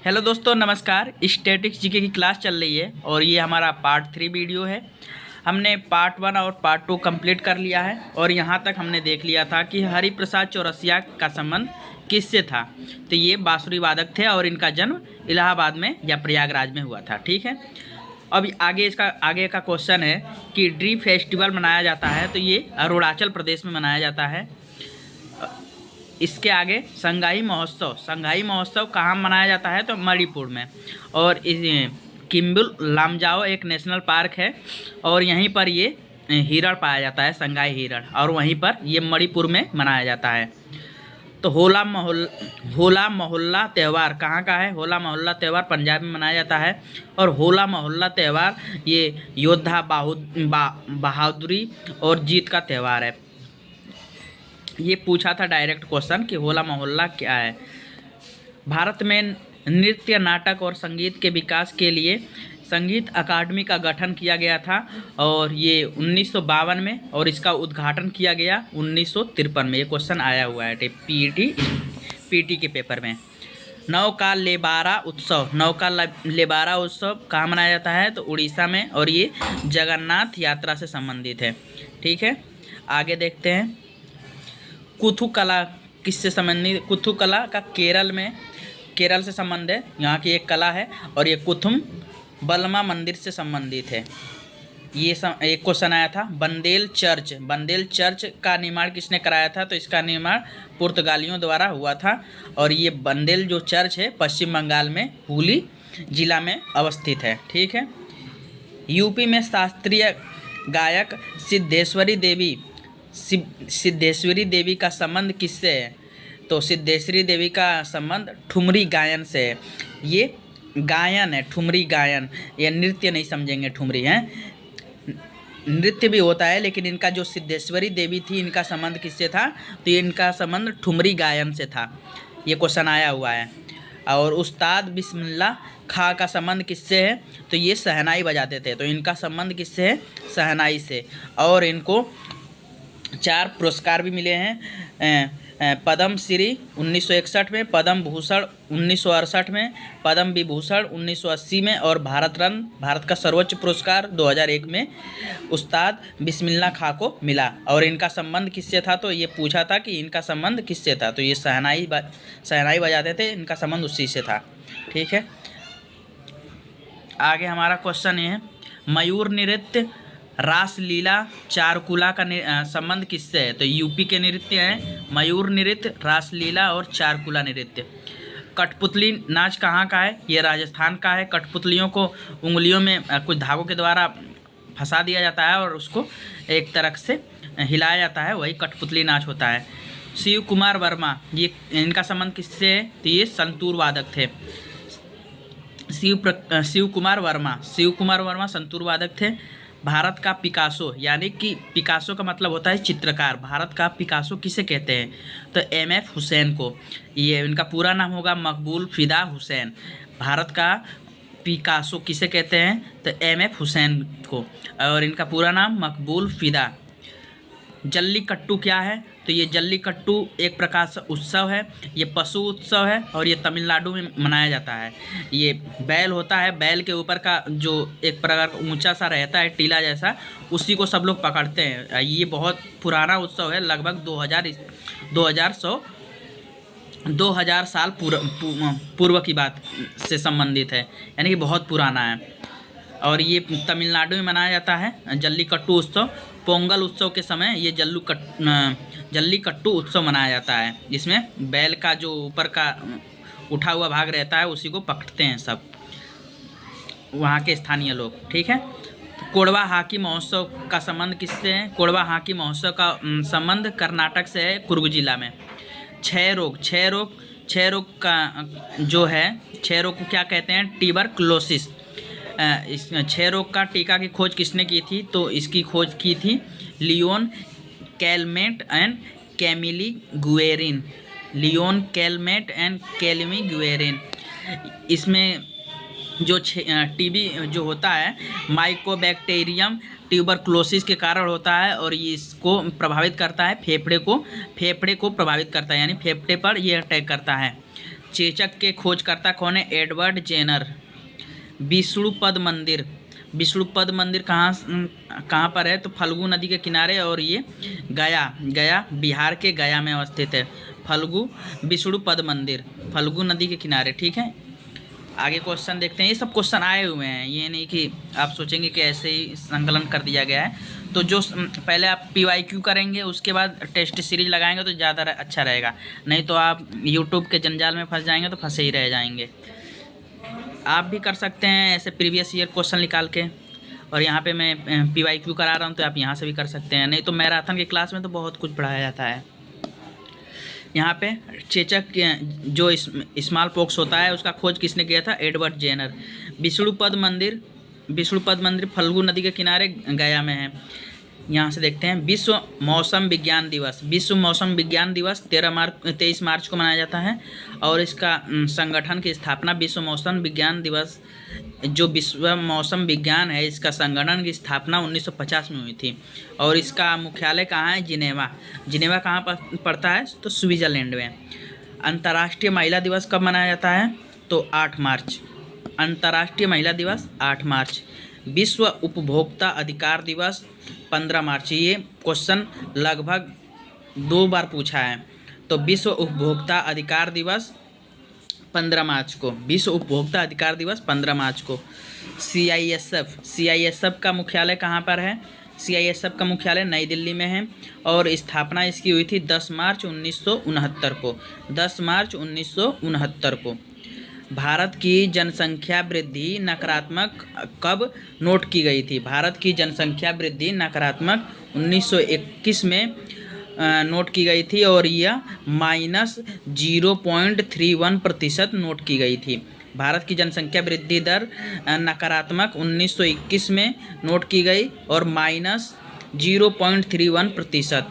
Hello दोस्तों, नमस्कार। Statics GK की क्लास चल रही है और ये हमारा पार्ट 3 वीडियो है। हमने पार्ट 1 और पार्ट 2 कंप्लीट कर लिया है और यहाँ तक हमने देख लिया था कि हरिप्रसाद चौरसिया का संबंध किससे था। तो ये बांसुरी वादक थे और इनका जन्म इलाहाबाद में या प्रयागराज में हुआ था। ठीक है, अब आगे का क्वेश्चन है कि ड्री फेस्टिवल मनाया जाता है, तो ये अरुणाचल प्रदेश में मनाया जाता है। इसके आगे संगाई महोत्सव कहाँ मनाया जाता है, तो मणिपुर में। और इस किम्बुल लामजाओ एक नेशनल पार्क है और यहीं पर ये हिरण पाया जाता है, संगाई हिरण, और वहीं पर ये मणिपुर में मनाया जाता है। तो होला मोहल्ला त्यौहार कहाँ का है? होला मोहल्ला त्यौहार पंजाब में मनाया जाता है। और होला मोहल्ला त्यौहार ये योद्धा बहादुरी और जीत का त्यौहार है। ये पूछा था डायरेक्ट क्वेश्चन कि होला मोहल्ला क्या है। भारत में नृत्य, नाटक और संगीत के विकास के लिए संगीत अकादमी का गठन किया गया था और ये 1952 में, और इसका उद्घाटन किया गया 1953 में। ये क्वेश्चन आया हुआ है पीटी के पेपर में। नौका लेबारा उत्सव कहाँ मनाया जाता है, तो उड़ीसा में, और ये जगन्नाथ यात्रा से संबंधित है। ठीक है, आगे देखते हैं। कुथु कला किससे संबंधित? कुथु कला का केरल से संबंध है। यहाँ की एक कला है और ये कुथुम बलमा मंदिर से संबंधित है। ये एक क्वेश्चन आया था। बंदेल चर्च का निर्माण किसने कराया था, तो इसका निर्माण पुर्तगालियों द्वारा हुआ था। और ये बंदेल जो चर्च है पश्चिम बंगाल में हुगली जिला में अवस्थित है। ठीक है, यूपी में शास्त्रीय गायक सिद्धेश्वरी देवी का संबंध किससे है, तो सिद्धेश्वरी देवी का संबंध ठुमरी गायन से है। ये गायन है, ठुमरी गायन, ये नृत्य नहीं समझेंगे। ठुमरी है, नृत्य भी होता है, लेकिन इनका जो सिद्धेश्वरी देवी थी, इनका संबंध किससे था, तो ये इनका संबंध ठुमरी गायन से था। ये क्वेश्चन आया हुआ है। और उस्ताद बिस्मिल्लाह खां का संबंध किससे है, तो ये शहनाई बजाते थे, तो इनका संबंध किससे है, शहनाई से। और इनको 4 पुरस्कार भी मिले हैं। पद्म श्री 1961 में, पद्म भूषण 1968 में, पद्म विभूषण 1980 में, और भारत रत्न, भारत का सर्वोच्च पुरस्कार 2001 में उस्ताद बिस्मिल्लाह खां को मिला। और इनका संबंध किससे था, तो ये पूछा था कि इनका संबंध किससे था, तो ये शहनाई बजाते थे, इनका संबंध उसी से था। ठीक है, आगे हमारा क्वेश्चन ये है। मयूर नृत्य, रासलीला, चारकुला का संबंध किससे है, तो यूपी के नृत्य हैं मयूर नृत्य, रासलीला और चारकुला नृत्य। कठपुतली नाच कहाँ का है, ये राजस्थान का है। कठपुतलियों को उंगलियों में कुछ धागों के द्वारा फंसा दिया जाता है और उसको एक तरह से हिलाया जाता है, वही कठपुतली नाच होता है। शिव कुमार वर्मा, ये इनका संबंध किससे है, तो ये संतूर वादक थे। शिव कुमार वर्मा संतूर वादक थे। भारत का पिकासो, यानी कि पिकासो का मतलब होता है चित्रकार। भारत का पिकासो किसे कहते हैं, तो MF हुसैन को। ये इनका पूरा नाम होगा मकबूल फिदा हुसैन। भारत का पिकासो किसे कहते हैं, तो MF हुसैन को, और इनका पूरा नाम मकबूल फिदा। जल्लीकट्टू क्या है, तो ये जल्लीकट्टू एक प्रकार से उत्सव है, ये पशु उत्सव है और ये तमिलनाडु में मनाया जाता है। ये बैल होता है, बैल के ऊपर का जो एक प्रकार का ऊंचा सा रहता है टीला जैसा, उसी को सब लोग पकड़ते हैं। ये बहुत पुराना उत्सव है, लगभग 2000 साल पूर्व की बात से संबंधित है, यानी कि बहुत पुराना है। और ये तमिलनाडु में मनाया जाता है जल्लीकट्टू उत्सव। पोंगल उत्सव के समय ये जल्लीकट्टू उत्सव मनाया जाता है। इसमें बैल का जो ऊपर का उठा हुआ भाग रहता है उसी को पकड़ते हैं सब वहाँ के स्थानीय लोग। ठीक है, कोडवा हाकी महोत्सव का संबंध किससे है, कोडवा हाकी महोत्सव का संबंध कर्नाटक से है, कुर्ग जिला में। क्षय रोग का जो है, क्षय रोग को क्या कहते हैं, ट्यूबरकुलोसिस। इस क्षय रोग का टीका की खोज किसने की थी, तो इसकी खोज की थी Leon Calmette and Camille Guerin. इसमें जो टीबी जो होता है माइकोबैक्टीरियम ट्यूबरकुलोसिस के कारण होता है और ये इसको प्रभावित करता है, फेफड़े को प्रभावित करता है, यानी फेफड़े पर ये अटैक करता है। चेचक के खोजकर्ता कौन है? Edward Jenner. विष्णुपद मंदिर, विष्णुपद मंदिर कहाँ पर है? तो फल्गु नदी के किनारे, और ये गया बिहार के गया में अवस्थित है। विष्णुपद मंदिर फल्गु नदी के किनारे, ठीक है। आगे क्वेश्चन देखते हैं। ये सब क्वेश्चन आए हुए हैं, ये नहीं कि आप सोचेंगे कि ऐसे ही संकलन कर दिया गया है। तो जो पहले आप PYQ करेंगे, उसके बाद टेस्ट सीरीज लगाएंगे तो ज़्यादा अच्छा रहेगा, नहीं तो आप यूट्यूब के जंजाल में फंस जाएंगे, तो फंसे ही रह जाएंगे। आप भी कर सकते हैं ऐसे प्रीवियस ईयर क्वेश्चन निकाल के, और यहाँ पे मैं PYQ करा रहा हूँ, तो आप यहाँ से भी कर सकते हैं। नहीं तो मैराथन की क्लास में तो बहुत कुछ पढ़ाया जाता है। यहाँ पे चेचक जो स्मॉल पॉक्स होता है, उसका खोज किसने किया था? Edward Jenner. विष्णुपद मंदिर फल्गु नदी के किनारे गया में है। यहाँ से देखते हैं। विश्व मौसम विज्ञान दिवस 23 मार्च को मनाया जाता है, और इसका संगठन की स्थापना विश्व मौसम विज्ञान दिवस, जो विश्व मौसम विज्ञान है, इसका संगठन की स्थापना 1950 में हुई थी। और इसका मुख्यालय कहाँ है? जिनेवा कहाँ पर पड़ता है? तो स्विट्ज़रलैंड में। अंतर्राष्ट्रीय महिला दिवस कब मनाया जाता है? तो 8 मार्च। अंतर्राष्ट्रीय महिला दिवस 8 मार्च। विश्व उपभोक्ता अधिकार दिवस 15 मार्च। ये क्वेश्चन लगभग 2 बार पूछा है। तो विश्व उपभोक्ता अधिकार दिवस 15 मार्च को, विश्व उपभोक्ता अधिकार दिवस 15 मार्च को। CISF का मुख्यालय कहाँ पर है? CISF का मुख्यालय नई दिल्ली में है, और स्थापना इसकी हुई थी 10 मार्च 1969 को। 10 मार्च 1969 को। भारत की जनसंख्या वृद्धि नकारात्मक कब नोट की गई थी? भारत की जनसंख्या वृद्धि नकारात्मक 1921 में नोट की गई थी, और यह -0.31% नोट की गई थी। भारत की जनसंख्या वृद्धि दर नकारात्मक 1921 में नोट की गई, और -0.31%।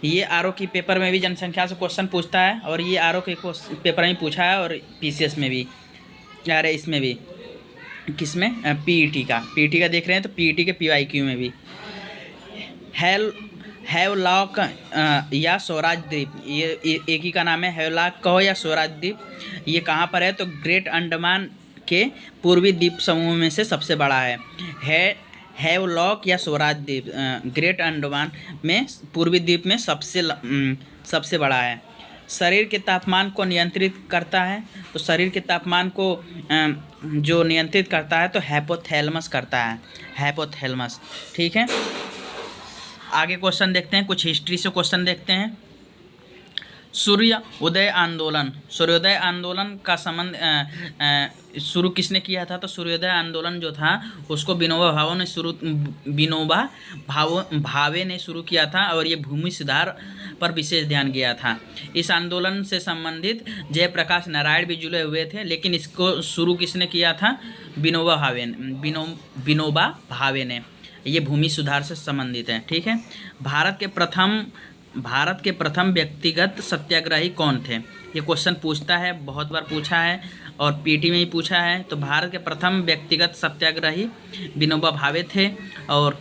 ये आरओ की पेपर में भी जनसंख्या से क्वेश्चन पूछता है, और ये आरओ के पेपर में पूछा है, और PCS में भी, अरे इसमें भी, किसमें? PET का देख रहे हैं, तो PET के PYQ में भी। हैवलॉक या स्वराज द्वीप, ये एक ही का नाम है। हैवलॉक कहो या स्वराज द्वीप, ये कहाँ पर है? तो ग्रेट अंडमान के पूर्वी द्वीप समूह में से सबसे बड़ा है हैवलॉक या स्वराज द्वीप। ग्रेट अंडमान में पूर्वी द्वीप में सबसे बड़ा है। शरीर के तापमान को नियंत्रित करता है, तो शरीर के तापमान को जो नियंत्रित करता है, तो हाइपोथैलेमस करता है, हाइपोथैलेमस, ठीक है। आगे क्वेश्चन देखते हैं, कुछ हिस्ट्री से क्वेश्चन देखते हैं। सूर्योदय आंदोलन का संबंध शुरू किसने किया था? तो सूर्योदय आंदोलन जो था, उसको विनोबा भावे ने शुरू किया था, और ये भूमि सुधार पर विशेष ध्यान दिया था। इस आंदोलन से संबंधित जयप्रकाश नारायण भी जुड़े हुए थे, लेकिन इसको शुरू किसने किया था? विनोबा भावे ने। ये भूमि सुधार से संबंधित है, ठीक है। भारत के प्रथम व्यक्तिगत सत्याग्रही कौन थे? ये क्वेश्चन पूछता है, बहुत बार पूछा है, और PET में ही पूछा है। तो भारत के प्रथम व्यक्तिगत सत्याग्रही विनोबा भावे थे, और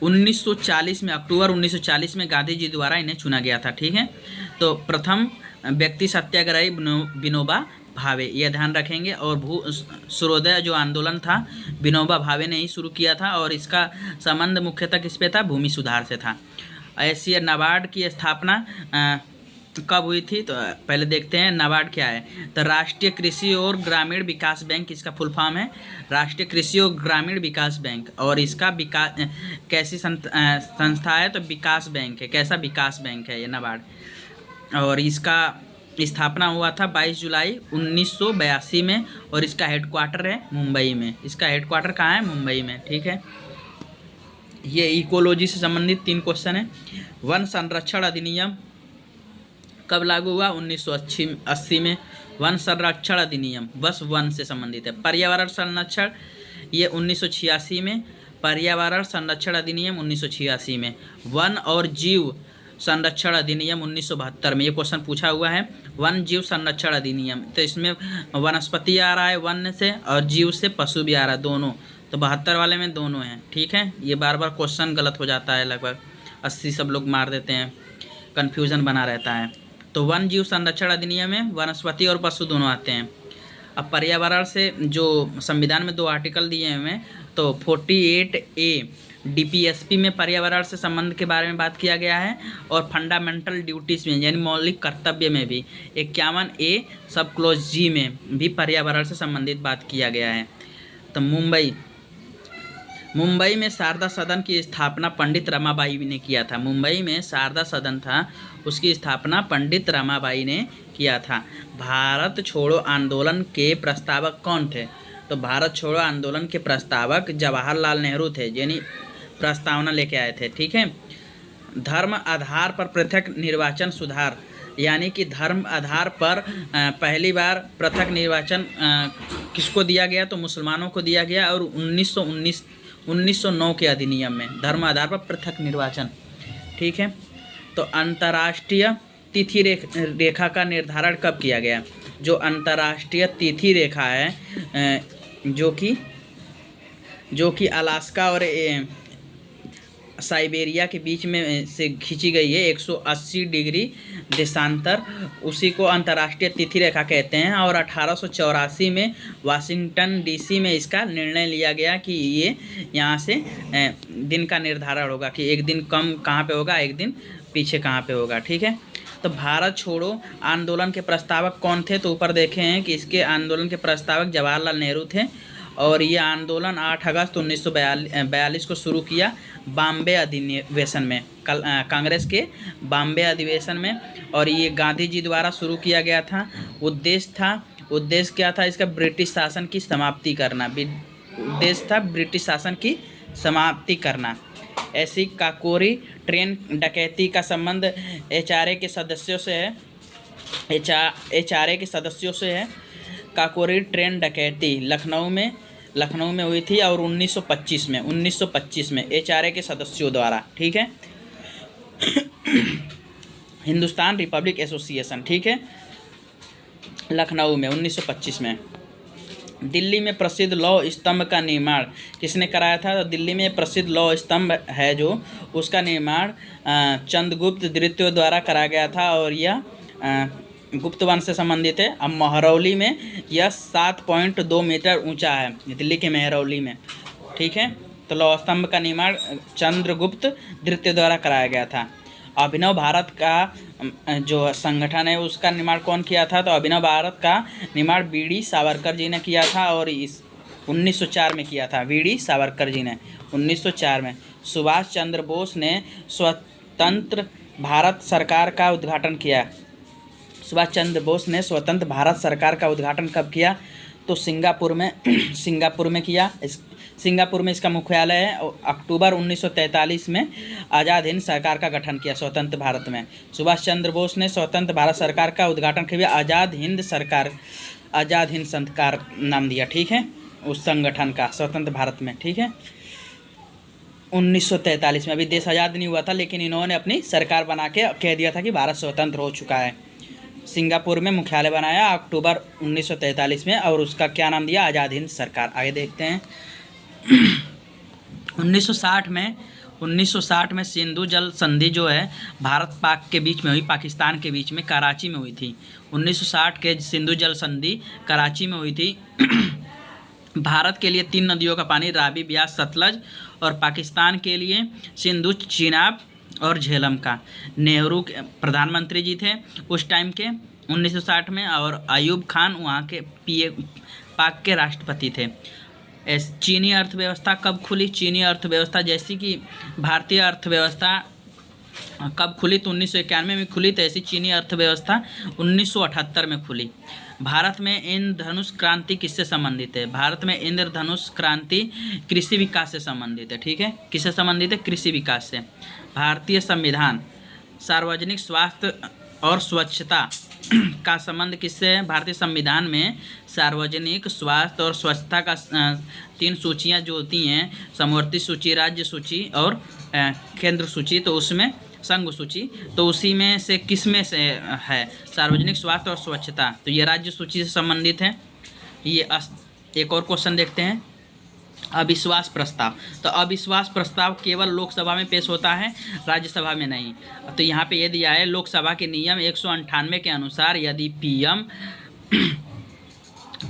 1940 में, अक्टूबर 1940 में गांधी जी द्वारा इन्हें चुना गया था, ठीक है। तो प्रथम व्यक्ति सत्याग्रही विनोबा भावे, यह ध्यान रखेंगे। और सूर्योदय जो आंदोलन था, विनोबा भावे ने ही शुरू किया था, और इसका संबंध मुख्यतः किस पे था? भूमि सुधार से था। ऐसी नाबार्ड की स्थापना कब हुई थी? तो पहले देखते हैं नाबार्ड क्या है। तो राष्ट्रीय कृषि और ग्रामीण विकास बैंक, इसका फुल फॉर्म है राष्ट्रीय कृषि और ग्रामीण विकास बैंक। और इसका विकास कैसी संस्था है? तो विकास बैंक है। कैसा? विकास बैंक है ये नाबार्ड। और इसका स्थापना हुआ था 22 जुलाई 1982 में, और इसका हेडक्वार्टर है मुंबई में। इसका हेडक्वार्टर कहाँ है? मुंबई में, ठीक है। ये इकोलॉजी से संबंधित 3 क्वेश्चन है। वन संरक्षण अधिनियम कब लागू हुआ? 1980 में। वन संरक्षण अधिनियम बस वन से संबंधित है। पर्यावरण संरक्षण, ये 1986 में। पर्यावरण संरक्षण अधिनियम 1986 में। वन और जीव संरक्षण अधिनियम 1972 में। ये क्वेश्चन पूछा हुआ है, वन जीव संरक्षण अधिनियम। तो इसमें वनस्पति आ रहा है वन से, और जीव से पशु भी आ रहा है, दोनों। तो 72 वाले में दोनों हैं, ठीक है। ये बार बार क्वेश्चन गलत हो जाता है, लगभग 80 सब लोग मार देते हैं, कन्फ्यूज़न बना रहता है। तो वन जीव संरक्षण अधिनियम में वनस्पति और पशु दोनों आते हैं। अब पर्यावरण से जो संविधान में 2 आर्टिकल दिए हुए हैं, तो 48A DPSP में पर्यावरण से संबंध के बारे में बात किया गया है, और फंडामेंटल ड्यूटीज़ में यानी मौलिक कर्तव्य में भी 51A सब क्लोज G में भी पर्यावरण से संबंधित बात किया गया है। तो मुंबई में शारदा सदन की स्थापना पंडित रमाबाई ने किया था। मुंबई में शारदा सदन था, उसकी स्थापना पंडित रमाबाई ने किया था। भारत छोड़ो आंदोलन के प्रस्तावक कौन थे? तो भारत छोड़ो आंदोलन के प्रस्तावक जवाहरलाल नेहरू थे, यानी प्रस्तावना लेके आए थे। ठीक है। धर्म आधार पर पृथक निर्वाचन सुधार, यानी कि धर्म आधार पर पहली बार पृथक निर्वाचन किसको दिया गया? तो मुसलमानों को दिया गया, और 1909 के अधिनियम में धर्म आधार पर पृथक निर्वाचन। ठीक है। तो अंतर्राष्ट्रीय तिथि रेखा का निर्धारण कब किया गया? जो अंतर्राष्ट्रीय तिथि रेखा है जो कि अलास्का और साइबेरिया के बीच में से खींची गई है, 180 डिग्री देशांतर, उसी को अंतर्राष्ट्रीय तिथि रेखा कहते हैं। और 1884 में वाशिंगटन DC में इसका निर्णय लिया गया कि ये यहाँ से दिन का निर्धारण होगा कि एक दिन कम कहाँ पे होगा, एक दिन पीछे कहाँ पे होगा। ठीक है। तो भारत छोड़ो आंदोलन के प्रस्तावक कौन थे? तो ऊपर देखे हैं कि इसके आंदोलन के प्रस्तावक जवाहरलाल नेहरू थे, और ये आंदोलन 8 अगस्त 1942 को शुरू किया बॉम्बे अधिवेशन में, कांग्रेस के बॉम्बे अधिवेशन में, और ये गांधी जी द्वारा शुरू किया गया था। उद्देश्य क्या था इसका? ब्रिटिश शासन की समाप्ति करना। उद्देश्य था ब्रिटिश शासन की समाप्ति करना। ऐसी काकोरी ट्रेन डकैती का संबंध HRA के सदस्यों से है। HRA के सदस्यों से है। काकोरी ट्रेन डकैती लखनऊ में हुई थी, और 1925 में HRA के सदस्यों द्वारा। ठीक है। हिंदुस्तान रिपब्लिक एसोसिएशन, ठीक है, लखनऊ में 1925 में। दिल्ली में प्रसिद्ध लौह स्तंभ का निर्माण किसने कराया था? तो दिल्ली में प्रसिद्ध लौह स्तंभ है जो, उसका निर्माण चंद्रगुप्त द्वितीय द्वारा कराया गया था, और यह गुप्त वंश से संबंधित है। अब महरौली में यह 7.2 मीटर ऊंचा है, दिल्ली के महरौली में। ठीक है। तो लौह स्तंभ का निर्माण चंद्रगुप्त द्वितीय द्वारा कराया गया था। अभिनव भारत का जो संगठन है उसका निर्माण कौन किया था? तो अभिनव भारत का निर्माण BD सावरकर जी ने किया था, और इस 1904 में किया था। BD सावरकर जी ने 1904 में। सुभाष चंद्र बोस ने स्वतंत्र भारत सरकार का उद्घाटन किया। सुभाष चंद्र बोस ने स्वतंत्र भारत सरकार का उद्घाटन कब किया? तो सिंगापुर में किया। सिंगापुर में इसका मुख्यालय है। अक्टूबर 1943 में आज़ाद हिंद सरकार का गठन किया स्वतंत्र भारत में। सुभाष चंद्र बोस ने स्वतंत्र भारत सरकार का उद्घाटन किया। आज़ाद हिंद सरकार नाम दिया। ठीक है, उस संगठन का स्वतंत्र भारत में। ठीक है, 1943 में। अभी देश आज़ाद नहीं हुआ था, लेकिन इन्होंने अपनी सरकार बना के कह दिया था कि भारत स्वतंत्र हो चुका है। सिंगापुर में मुख्यालय बनाया अक्टूबर 1943 में, और उसका क्या नाम दिया? आज़ाद हिंद सरकार। आगे देखते हैं। 1960 में सिंधु जल संधि जो है भारत पाक के बीच में हुई, पाकिस्तान के बीच में, कराची में हुई थी। 1960 के सिंधु जल संधि कराची में हुई थी। भारत के लिए 3 नदियों का पानी, रावी, ब्यास, सतलज, और पाकिस्तान के लिए सिंधु, चीनाब और झेलम का। नेहरू प्रधानमंत्री जी थे उस टाइम के 1960 में, और अयूब खान वहाँ के पाक के राष्ट्रपति थे। चीनी अर्थव्यवस्था कब खुली? चीनी अर्थव्यवस्था जैसी कि भारतीय अर्थव्यवस्था कब खुली? तो 1991 में खुली। तो ऐसी चीनी अर्थव्यवस्था 1978 में खुली। भारत में इंद्रधनुष क्रांति किससे संबंधित है? भारत में इंद्रधनुष क्रांति कृषि विकास से संबंधित है। ठीक है, किससे संबंधित है? कृषि विकास से। भारतीय संविधान सार्वजनिक स्वास्थ्य और स्वच्छता का संबंध किससे है? भारतीय संविधान में सार्वजनिक स्वास्थ्य और स्वच्छता का 3 सूचियाँ जो होती हैं, समवर्ती सूची, राज्य सूची और केंद्र सूची, तो उसमें संघ सूची, तो उसी में से किस में से है? सार्वजनिक स्वास्थ्य और स्वच्छता, तो ये राज्य सूची से संबंधित है। ये एक और क्वेश्चन देखते हैं। अविश्वास प्रस्ताव। तो अविश्वास प्रस्ताव केवल लोकसभा में पेश होता है, राज्यसभा में नहीं। तो यहाँ पे ये दिया है, लोकसभा के नियम 198 के अनुसार यदि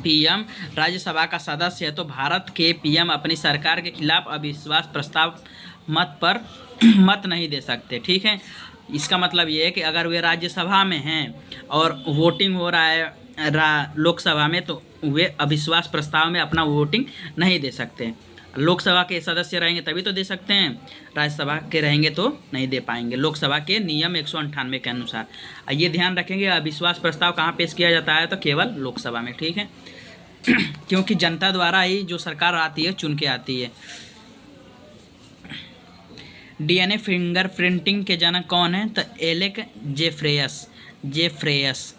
पीएम राज्यसभा का सदस्य है तो भारत के पीएम अपनी सरकार के खिलाफ अविश्वास प्रस्ताव मत नहीं दे सकते। ठीक है, इसका मतलब ये है कि अगर वे राज्यसभा में हैं और वोटिंग हो रहा है लोकसभा में, तो वे अविश्वास प्रस्ताव में अपना वोटिंग नहीं दे सकते। लोकसभा के सदस्य रहेंगे तभी तो दे सकते हैं, राज्यसभा के रहेंगे तो नहीं दे पाएंगे, लोकसभा के नियम 198 के अनुसार। ये ध्यान रखेंगे, अविश्वास प्रस्ताव कहाँ पेश किया जाता है, तो केवल लोकसभा में। ठीक है, क्योंकि जनता द्वारा ही जो सरकार आती है चुन के आती है। डीएनए फिंगरप्रिंटिंग के जनक कौन है, तो एलेक जेफ्रेयस।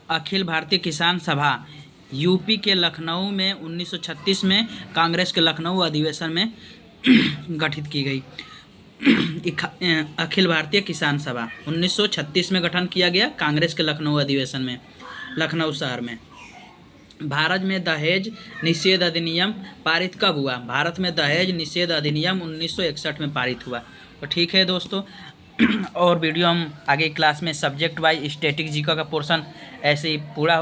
अखिल भारतीय किसान सभा यूपी के लखनऊ में 1936 में कांग्रेस के लखनऊ अधिवेशन में गठित की गई। अखिल भारतीय किसान सभा 1936 में गठन किया गया कांग्रेस के लखनऊ अधिवेशन में, लखनऊ शहर में। भारत में दहेज निषेध अधिनियम पारित कब हुआ, भारत में दहेज निषेध अधिनियम 1961 में पारित हुआ। तो ठीक है दोस्तों, और वीडियो हम आगे क्लास में सब्जेक्ट वाइज स्टैटिक जीके का पोर्शन ऐसे ही पूरा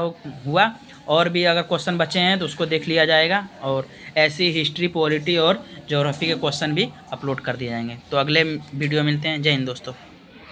हुआ। और भी अगर क्वेश्चन बचे हैं तो उसको देख लिया जाएगा, और ऐसी हिस्ट्री, पॉलिटी और ज्योग्राफी के क्वेश्चन भी अपलोड कर दिए जाएंगे। तो अगले वीडियो मिलते हैं। जय हिंद दोस्तों।